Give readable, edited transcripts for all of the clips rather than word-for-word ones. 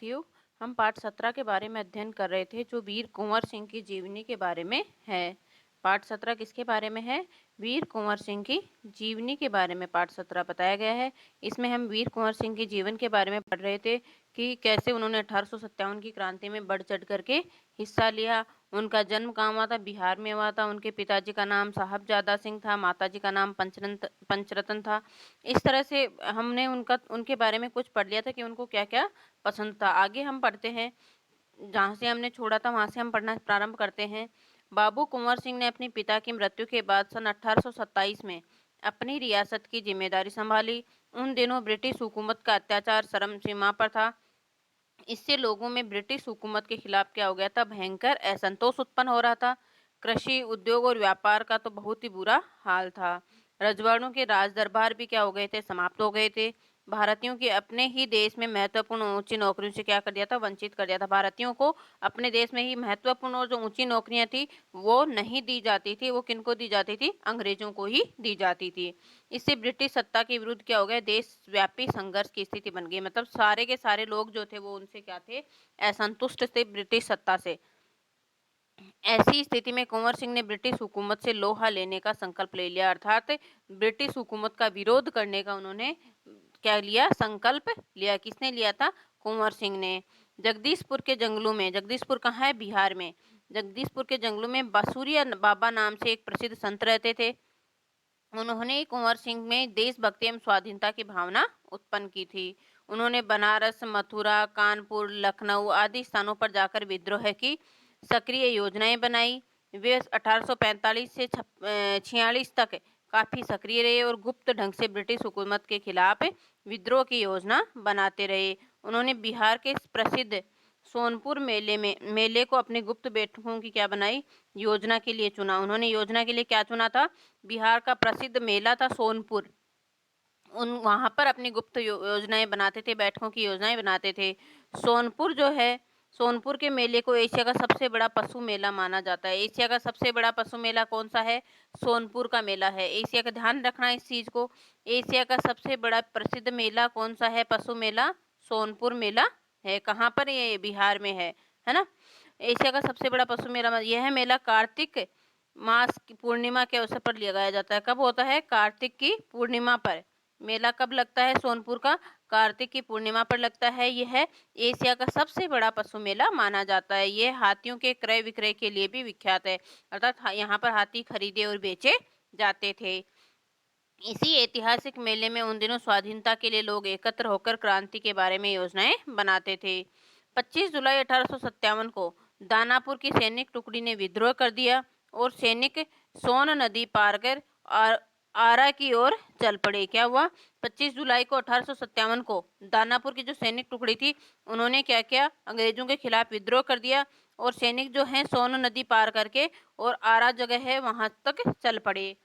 साथियों, हम पाठ 17 के बारे में अध्ययन कर रहे थे जो वीर कुंवर सिंह की जीवनी के बारे में है। पाठ 17 किसके बारे में है? वीर कुंवर सिंह की जीवनी के बारे में पाठ 17 बताया गया है। इसमें हम वीर कुंवर सिंह के जीवन के बारे में पढ़ रहे थे कि कैसे उन्होंने 1857 की क्रांति में बढ़ चढ़ करके हिस्सा लिया। उनका जन्म कहाँ हुआ था? बिहार में हुआ था। उनके पिताजी का नाम साहबजादा सिंह था, माताजी का नाम पंचरतन था। इस तरह से हमने उनके बारे में कुछ पढ़ लिया था कि उनको क्या क्या पसंद था। आगे हम पढ़ते हैं, जहाँ से हमने छोड़ा था वहाँ से हम पढ़ना प्रारंभ करते हैं। बाबू कुंवर सिंह ने अपने पिता की मृत्यु के बाद सन 1827 में अपनी रियासत की जिम्मेदारी संभाली। उन दिनों ब्रिटिश हुकूमत का अत्याचार चरम सीमा पर था। इससे लोगों में ब्रिटिश हुकूमत के खिलाफ क्या हो गया था? भयंकर असंतोष उत्पन्न हो रहा था। कृषि, उद्योग और व्यापार का तो बहुत ही बुरा हाल था। रजवाड़ों के राज दरबार भी क्या हो गए थे? समाप्त हो गए थे। भारतीयों की अपने ही देश में महत्वपूर्ण ऊंची नौकरियों से क्या कर दिया था? वंचित कर दिया था। भारतीयों को अपने देश में ही महत्वपूर्ण और जो ऊंची नौकरियां थी वो नहीं दी जाती थी। वो किनको दी जाती थी? अंग्रेजों को ही दी जाती थी। इससे ब्रिटिश सत्ता के विरुद्ध क्या हो गया? देशव्यापी संघर्ष की स्थिति बन गई। मतलब सारे के सारे लोग जो थे वो उनसे क्या थे? असंतुष्ट थे ब्रिटिश सत्ता से। ऐसी स्थिति में कुंवर सिंह ने ब्रिटिश हुकूमत से लोहा लेने का संकल्प ले लिया, अर्थात ब्रिटिश हुकूमत का विरोध करने का उन्होंने क्या लिया? संकल्प लिया। किसने लिया था? कुंवर सिंह ने। जगदीशपुर के जंगलों में, जगदीशपुर कहाँ है? बिहार में। जगदीशपुर के जंगलों में बासुरिया बाबा नाम से एक प्रसिद्ध संत रहते थे। उन्होंने कुंवर सिंह में देशभक्ति एवं स्वाधीनता की भावना उत्पन्न की थी। उन्होंने बनारस, मथुरा, कानपुर, लखनऊ आदि स्थानों पर जाकर विद्रोह की सक्रिय योजनाएं बनाई। वे 1845 से 46 तक काफी सक्रिय रहे और गुप्त ढंग से ब्रिटिश हुकूमत के खिलाफ विद्रोह की योजना बनाते रहे। उन्होंने बिहार के प्रसिद्ध सोनपुर मेले को अपनी गुप्त बैठकों की क्या बनाई? योजना के लिए चुना। उन्होंने योजना के लिए क्या चुना था? बिहार का प्रसिद्ध मेला था सोनपुर। वहां पर अपनी गुप्त योजनाएं बनाते थे, बैठकों की योजनाएं बनाते थे। सोनपुर जो है, सोनपुर के मेले को एशिया का सबसे बड़ा पशु मेला माना जाता है। एशिया का सबसे बड़ा पशु मेला कौन सा है? सोनपुर का मेला है। एशिया का, ध्यान रखना इस चीज को। एशिया का सबसे बड़ा प्रसिद्ध मेला कौन सा है? पशु मेला सोनपुर मेला है। कहाँ पर? ये बिहार में है ना। एशिया का सबसे बड़ा पशु मेला, यह मेला कार्तिक मास की पूर्णिमा के अवसर पर लगाया जाता है। कब होता है? कार्तिक की पूर्णिमा पर। मेला कब लगता है सोनपुर का? कार्तिक की पूर्णिमा पर लगता है। यह एशिया का सबसे बड़ा पशु मेला माना जाता है। यह हाथियों के क्रय विक्रय के लिए भी विख्यात है, अर्थात यहाँ पर हाथी खरीदे और बेचे जाते थे। इसी ऐतिहासिक मेले में उन दिनों स्वाधीनता के लिए लोग एकत्र होकर क्रांति के बारे में योजनाएं बनाते थे। 25 जुलाई 1857 को दानापुर की सैनिक टुकड़ी ने विद्रोह कर दिया और सैनिक सोन नदी पार कर आरा की ओर चल पड़े। क्या हुआ? 25 जुलाई को 1857 को दानापुर की जो सैनिक टुकड़ी थी उन्होंने क्या किया? अंग्रेजों के खिलाफ विद्रोह कर दिया और सैनिक जो हैं सोन नदी पार करके और आरा जगह है वहां तक चल पड़े।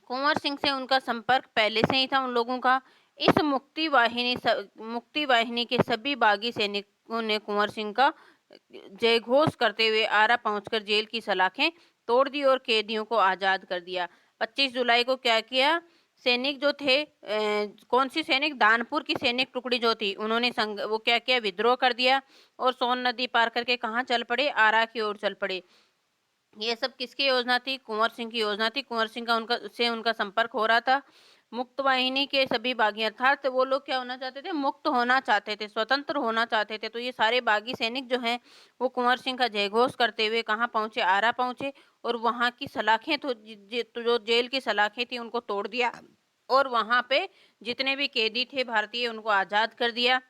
कुंवर सिंह से उनका संपर्क पहले से ही था उन लोगों का। इस मुक्ति वाहिनी के सभी बागी सैनिकों ने कुंवर सिंह का जयघोष करते हुए आरा पहुंचकर जेल की सलाखें तोड़ दी और कैदियों को आजाद कर दिया। 25 जुलाई को क्या किया? सैनिक जो थे, कौन सी सैनिक? दानपुर की सैनिक टुकड़ी जो थी उन्होंने वो क्या किया? विद्रोह कर दिया और सोन नदी पार करके कहाँ चल पड़े? आरा की ओर चल पड़े। ये सब किसकी योजना थी? कुंवर सिंह की योजना थी। कुंवर सिंह का उनका संपर्क हो रहा था। मुक्त वाहिनी के सभी बागी, अर्थात वो लोग क्या होना चाहते थे? मुक्त होना चाहते थे, स्वतंत्र होना चाहते थे। तो ये सारे बागी सैनिक जो हैं वो कुंवर सिंह का जयघोष करते हुए कहाँ पहुंचे? आरा पहुंचे और वहां की सलाखें तो जो जेल की सलाखें थी उनको तोड़ दिया और वहां पे जितने भी कैदी थे भारतीय उनको आजाद कर दिया।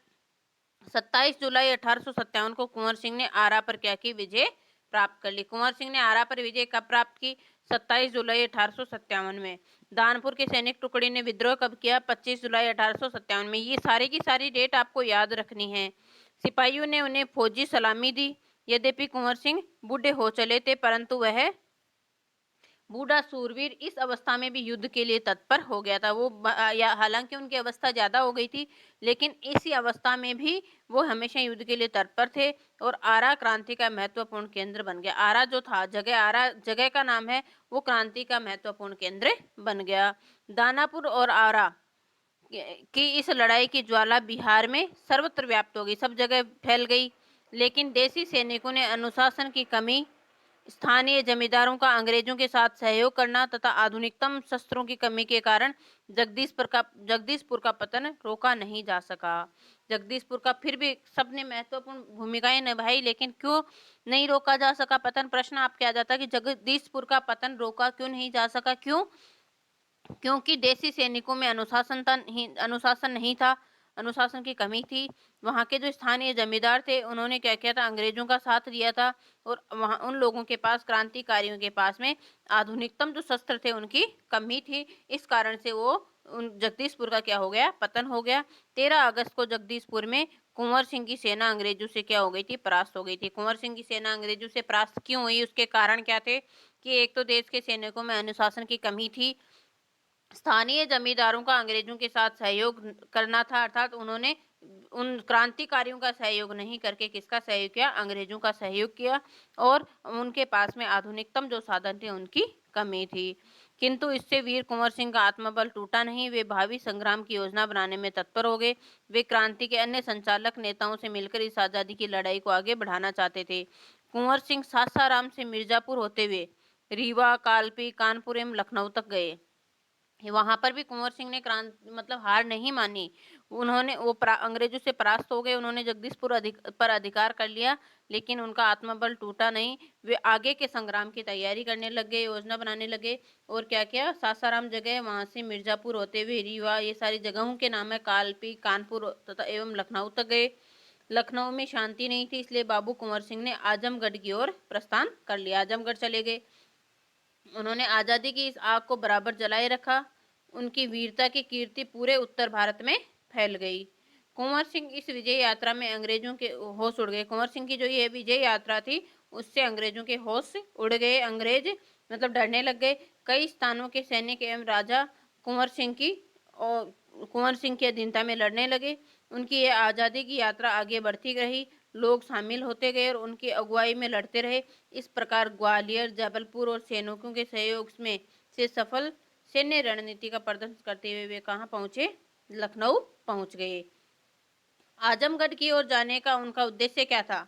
27 जुलाई 1857 को कुंवर सिंह ने आरा पर क्या की? विजय प्राप्त कर ली। कुंवर सिंह ने आरा पर विजय कब प्राप्त की? 27 जुलाई 1857 में। दानपुर के सैनिक टुकड़ी ने विद्रोह कब किया? 25 जुलाई 1857 में। ये सारी की सारी डेट आपको याद रखनी है। सिपाहियों ने उन्हें फौजी सलामी दी। यद्यपि कुंवर सिंह बूढ़े हो चले थे परंतु वह बूढ़ा सूरवीर इस अवस्था में भी युद्ध के लिए तत्पर हो गया था। वो हालांकि उनकी अवस्था ज्यादा हो गई थी लेकिन इसी अवस्था में भी वो हमेशा युद्ध के लिए तत्पर थे और आरा क्रांति का महत्वपूर्ण केंद्र बन गया। आरा जो था जगह, आरा जगह का नाम है, वो क्रांति का महत्वपूर्ण केंद्र बन गया। दानापुर और आरा कि इस लड़ाई की ज्वाला बिहार में सर्वत्र व्याप्त हो गई, सब जगह फैल गई। लेकिन देसी सैनिकों ने अनुशासन की कमी, स्थानीय जमींदारों का अंग्रेजों के साथ सहयोग करना तथा आधुनिकतम शस्त्रों की कमी के कारण जगदीशपुर का पतन रोका नहीं जा सका। जगदीशपुर का फिर भी सबने महत्वपूर्ण भूमिकाएं निभाई, लेकिन क्यों नहीं रोका जा सका पतन? प्रश्न आपके आ जाता है कि जगदीशपुर का पतन रोका क्यों नहीं जा सका? क्यों? क्योंकि देसी सैनिकों में अनुशासन नहीं था, अनुशासन की कमी थी। वहाँ के जो स्थानीय जमींदार थे उन्होंने क्या किया था, अंग्रेजों का साथ दिया था, और वहाँ उन लोगों के पास, क्रांतिकारियों के पास में आधुनिकतम जो शस्त्र थे उनकी कमी थी। इस कारण से वो जगदीशपुर का क्या हो गया, पतन हो गया। 13 अगस्त को जगदीशपुर में कुंवर सिंह की सेना अंग्रेजों से क्या हो गई थी, परास्त हो गई थी। कुंवर सिंह की सेना अंग्रेजों से परास्त क्यों हुई, उसके कारण क्या थे कि एक तो देश के सैनिकों में अनुशासन की कमी थी, स्थानीय जमींदारों का अंग्रेजों के साथ सहयोग करना था, अर्थात उन्होंने उन क्रांतिकारियों का सहयोग नहीं करके किसका सहयोग किया, अंग्रेजों का सहयोग किया, और उनके पास में आधुनिकतम जो साधन थे उनकी कमी थी। किंतु इससे वीर कुंवर सिंह का आत्मबल टूटा नहीं, वे भावी संग्राम की योजना बनाने में तत्पर हो गए। वे क्रांति के अन्य संचालक नेताओं से मिलकर इस आज़ादी की लड़ाई को आगे बढ़ाना चाहते थे। कुंवर सिंह सासाराम से मिर्जापुर होते हुए रीवा, कालपी, कानपुर एवं लखनऊ तक गए। वहां पर भी कुंवर सिंह ने मतलब हार नहीं मानी। उन्होंने अंग्रेजों से परास्त हो गए, उन्होंने जगदीशपुर पर अधिकार कर लिया, लेकिन उनका आत्मबल टूटा नहीं। वे आगे के संग्राम की तैयारी करने लगे, योजना बनाने लगे, और क्या किया, सासाराम जगह, वहां से मिर्जापुर होते हुए रीवा, ये सारी जगहों के नाम है, कालपी, कानपुर तथा एवं लखनऊ तक गए। लखनऊ में शांति नहीं थी, इसलिए बाबू कुंवर सिंह ने आजमगढ़ की ओर प्रस्थान कर लिया, आजमगढ़ चले गए। उन्होंने आज़ादी की इस आग को बराबर जलाए रखा। उनकी वीरता की कीर्ति पूरे उत्तर भारत में फैल गई। कुंवर सिंह इस विजय यात्रा में अंग्रेजों के होश उड़ गए। कुंवर सिंह की जो ये विजय यात्रा थी उससे अंग्रेजों के होश उड़ गए, अंग्रेज मतलब डरने लग गए। कई स्थानों के सैनिक एवं राजा कुंवर सिंह की अधीनता में लड़ने लगे। उनकी यह आज़ादी की यात्रा आगे बढ़ती रही, लोग शामिल होते गए और उनकी अगुवाई में लड़ते रहे। इस प्रकार ग्वालियर, जबलपुर और सैनिकों के सहयोग में से सफल सैन्य रणनीति का प्रदर्शन करते हुए वे कहाँ पहुंचे, लखनऊ पहुंच गए। आजमगढ़ की ओर जाने का उनका उद्देश्य क्या था?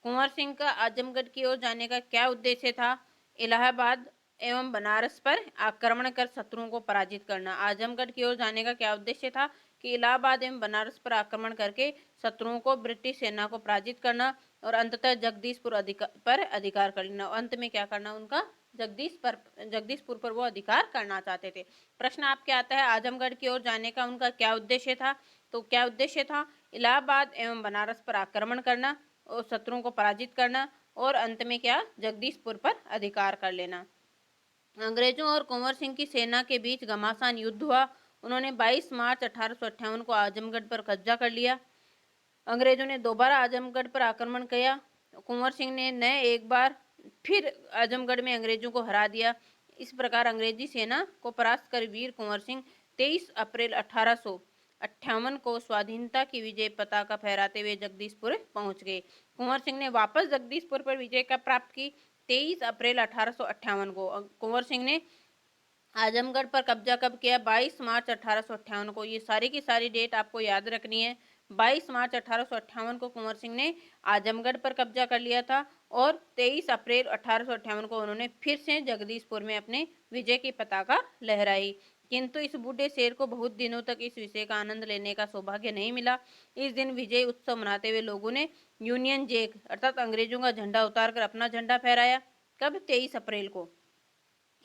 कुंवर सिंह का आजमगढ़ की ओर जाने का क्या उद्देश्य था? इलाहाबाद एवं बनारस पर आक्रमण कर शत्रुओं को पराजित करना। आजमगढ़ की ओर जाने का क्या उद्देश्य था कि इलाहाबाद एवं बनारस पर आक्रमण करके शत्रुओं को, ब्रिटिश सेना को पराजित करना और अंततः जगदीशपुर पर अधिकार कर लेना। अंत में क्या करना उनका, जगदीशपुर पर वो अधिकार करना चाहते थे। प्रश्न आपके आता है आजमगढ़ की ओर जाने का उनका क्या उद्देश्य था? तो क्या उद्देश्य था? इलाहाबाद एवं बनारस पर आक्रमण करना और शत्रुओं को पराजित करना, और अंत में क्या, जगदीशपुर पर अधिकार कर लेना। अंग्रेजों और कुंवर सिंह की सेना के बीच घमासान युद्ध हुआ। उन्होंने 22 मार्च 1858 को आजमगढ़ पर कब्जा कर लिया। अंग्रेजों ने दोबारा आजमगढ़ पर आक्रमण किया। कुंवर सिंह ने एक बार फिर आजमगढ़ में अंग्रेजों को हरा दिया। इस प्रकार अंग्रेजी सेना को परास्त कर वीर कुंवर सिंह 23 अप्रैल 1858 को स्वाधीनता की विजय पताका फहराते हुए जगदीशपुर पहुंच गए। कुंवर सिंह ने वापस जगदीशपुर पर विजय कब प्राप्त की? 23 अप्रैल 1858 को। कुंवर सिंह ने आजमगढ़ पर कब्जा कब किया? 22 मार्च 1858 को। ये सारी की सारी डेट आपको याद रखनी है। 22 मार्च 1858 को कुंवर सिंह ने आजमगढ़ पर कब्जा कर लिया था, और 23 अप्रैल 1858 को उन्होंने फिर से जगदीशपुर में अपने विजय की पताका लहराई। किंतु इस बूढ़े शेर को बहुत दिनों तक इस विजय का आनंद लेने का सौभाग्य नहीं मिला। इस दिन विजय उत्सव मनाते हुए लोगों ने यूनियन जैक अर्थात अंग्रेजों का झंडा उतारकर अपना झंडा फहराया। कब? 23 अप्रैल को।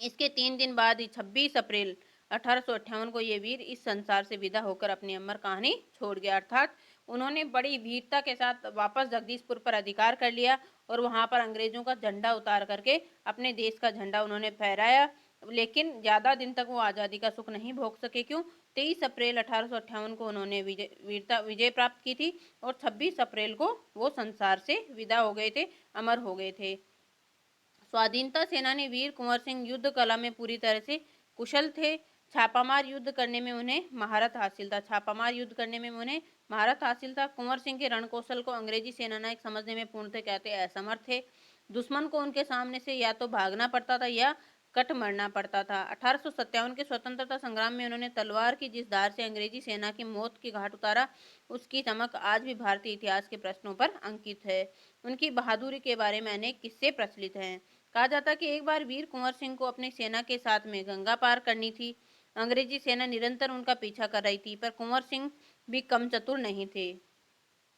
इसके 3 दिन बाद ही 26 अप्रैल 1858 को ये वीर इस संसार से विदा होकर अपनी अमर कहानी छोड़ गया। अर्थात उन्होंने बड़ी वीरता के साथ वापस जगदीशपुर पर अधिकार कर लिया और वहां पर अंग्रेजों का झंडा उतार करके अपने देश का झंडा उन्होंने फहराया। लेकिन ज्यादा दिन तक वो आज़ादी का सुख नहीं भोग सके। क्यों? 23 अप्रैल 1858 को उन्होंने विजय प्राप्त की थी, और 26 अप्रैल को वो संसार से विदा हो गए थे, अमर हो गए थे। स्वाधीनता सेनानी वीर कुंवर सिंह युद्ध कला में पूरी तरह से कुशल थे। छापामार युद्ध करने में उन्हें महारत हासिल था। छापामार युद्ध करने में उन्हें महारत हासिल था। कुंवर सिंह के रणकौशल को अंग्रेजी सेनानायक समझने में पूर्णतः कहते असमर्थ थे। दुश्मन को उनके सामने से या तो भागना पड़ता था या कट मरना पड़ता था। 1857 के स्वतंत्रता संग्राम में उन्होंने तलवार की जिस धार से अंग्रेजी सेना की मौत की घाट उतारा, उसकी चमक आज भी भारतीय इतिहास के प्रश्नों पर अंकित है। उनकी बहादुरी के बारे में अनेक किस्से प्रचलित हैं। कहा जाता है कि एक बार वीर कुंवर सिंह को अपनी सेना के साथ में गंगा पार करनी थी। अंग्रेजी सेना निरंतर उनका पीछा कर रही थी, पर कुंवर सिंह भी कम चतुर नहीं थे।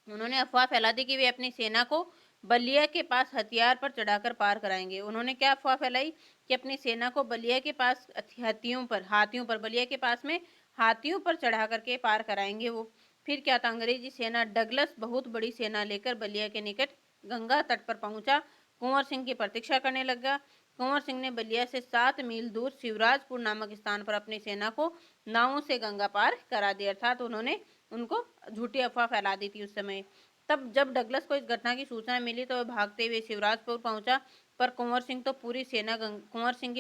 उन्होंने अफवाह फैला दी कि वे अपनी सेना को बलिया के पास हथियार पर चढ़ाकर पार कराएंगे। उन्होंने क्या अफवाह फैलाई कि अपनी सेना को बलिया के पास हाथियों पर बलिया के पास में हाथियों पर चढ़ा करके पार कराएंगे वो। फिर क्या था, अंग्रेजी सेना डगलस बहुत बड़ी सेना लेकर बलिया के निकट गंगा तट पर पहुंचा। कुंवर सिंह की प्रतीक्षा करने लगा। कुंवर सिंह ने बलिया से 7 मील दूर शिवराजपुर नामक स्थान पर अपनी सेना को नावों से गंगा पार करा दिया, अर्थात उन्होंने उनको झूठी अफवाह फैला दी थी उस समय। तब जब डगलस को इस घटना की सूचना मिली तो वह भागते हुए शिवराजपुर पहुंचा, पर कुंवर सिंह की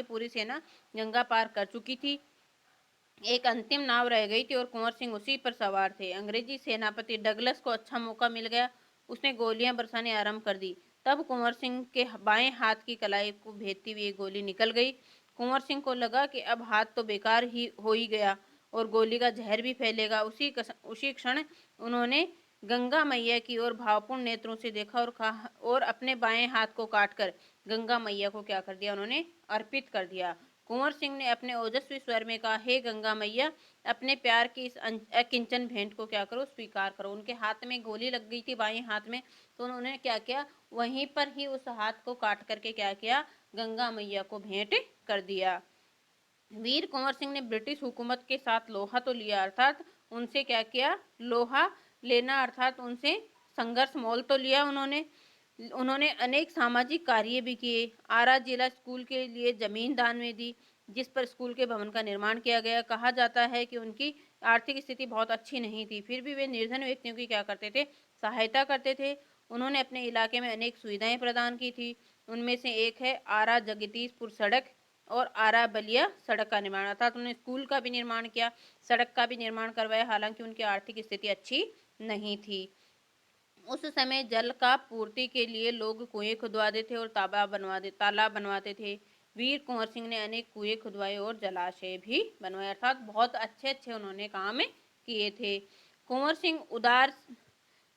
पूरी सेना गंगा पार कर चुकी थी। एक अंतिम नाव रह गई थी और कुंवर सिंह उसी पर सवार थे। अंग्रेजी सेनापति डगलस को अच्छा मौका मिल गया। उसने गोलियां बरसानी आरंभ कर दी। तब कुंवर सिंह के बाएं हाथ की कलाई को भेदती हुई एक गोली निकल गई। कुंवर सिंह को लगा कि अब हाथ तो बेकार ही हो ही गया और गोली का जहर भी फैलेगा। उसी क्षण उन्होंने गंगा मैया की ओर भावपूर्ण नेत्रों से देखा और कहा, और अपने बाएं हाथ को काटकर गंगा मैया को क्या कर दिया, उन्होंने अर्पित कर दिया। कुंवर सिंह ने अपने ओजस्वी स्वर में कहा, हे गंगा मैया, अपने प्यार की इस अकिंचन भेंट को क्या करो, स्वीकार करो। उनके हाथ में गोली लग गई थी बाएं हाथ में, तो उन्होंने क्या किया, वहीं पर ही उस हाथ को काट करके क्या किया, गंगा मैया को भेंट कर दिया। वीर कुंवर सिंह ने ब्रिटिश हुकूमत के साथ लोहा तो लिया, अर्थात उनसे क्या किया, लोहा लेना अर्थात उनसे संघर्ष मोल तो लिया उन्होंने। उन्होंने अनेक सामाजिक कार्य भी किए। आरा जिला स्कूल के लिए जमीन दान में दी, जिस पर स्कूल के भवन का निर्माण किया गया। कहा जाता है कि उनकी आर्थिक स्थिति बहुत अच्छी नहीं थी, फिर भी वे निर्धन व्यक्तियों की क्या करते थे, सहायता करते थे। उन्होंने अपने इलाके में अनेक सुविधाएं प्रदान की थी। उनमें से एक है आरा जगदीशपुर सड़क और आरा बलिया सड़क का निर्माण, अर्थात उन्होंने स्कूल का भी निर्माण किया, सड़क का भी निर्माण करवाया, हालांकि उनकी आर्थिक स्थिति अच्छी नहीं थी। उस समय जल का पूर्ति के लिए लोग कुएं खुदवाते थे और तालाब बनवाते थे। वीर कुंवर सिंह ने अनेक कुएं खुदवाए और जलाशय भी बनवाए, अर्थात बहुत अच्छे अच्छे उन्होंने काम किए थे। कुंवर सिंह उदार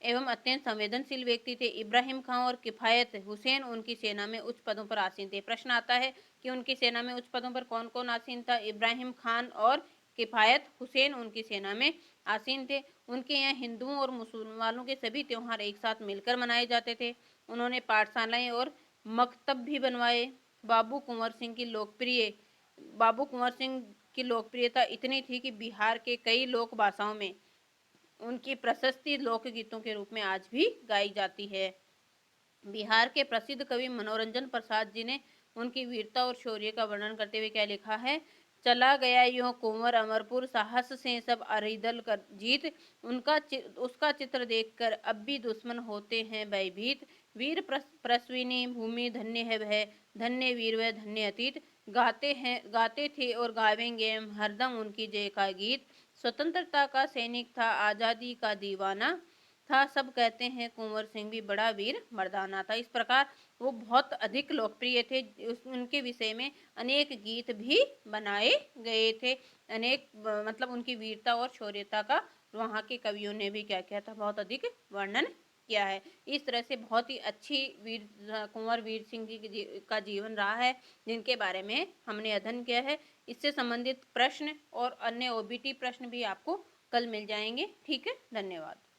एवं अत्यंत संवेदनशील व्यक्ति थे। इब्राहिम खान और किफायत हुसैन उनकी सेना में उच्च पदों पर आसीन थे। प्रश्न आता है कि उनकी सेना में उच्च पदों पर कौन कौन आसीन था। इब्राहिम खान और किफायत हुसैन उनकी सेना में आसीन थे। उनके यहाँ हिंदुओं और मुसलमानों के सभी त्योहार एक साथ मिलकर मनाए जाते थे। उन्होंने पाठशालाएं और मकतब भी बनवाए। बाबू कुंवर सिंह की लोकप्रियता इतनी थी कि बिहार के कई लोक भाषाओं में उनकी प्रशस्ति लोकगीतों के रूप में आज भी गाई जाती है। बिहार के प्रसिद्ध कवि मनोरंजन प्रसाद जी ने उनकी वीरता और शौर्य का वर्णन करते हुए क्या लिखा है, चला गया यूं कुंवर अमरपुर, साहस से सब अरिदल कर जीत, उसका चित्र देखकर अब भी दुश्मन होते हैं भयभीत। वीर प्रसविनी भूमि धन्य है वह, धन्य वीर वह धन्य अतीत, गाते थे और गावेंगे हम हरदम उनकी जय का गीत। स्वतंत्रता का सैनिक था, आजादी का दीवाना था, सब कहते हैं कुंवर सिंह भी बड़ा वीर मर्दाना था। इस प्रकार वो बहुत अधिक लोकप्रिय थे। उनके विषय में अनेक गीत भी बनाए गए थे। मतलब उनकी वीरता और शौर्यता का वहाँ के कवियों ने भी क्या किया था, बहुत अधिक वर्णन किया है। इस तरह से बहुत ही अच्छी कुंवर वीर सिंह का जीवन रहा है, जिनके बारे में हमने अध्ययन किया है। इससे संबंधित प्रश्न और अन्य ओबीटी प्रश्न भी आपको कल मिल जाएंगे। ठीक है, धन्यवाद।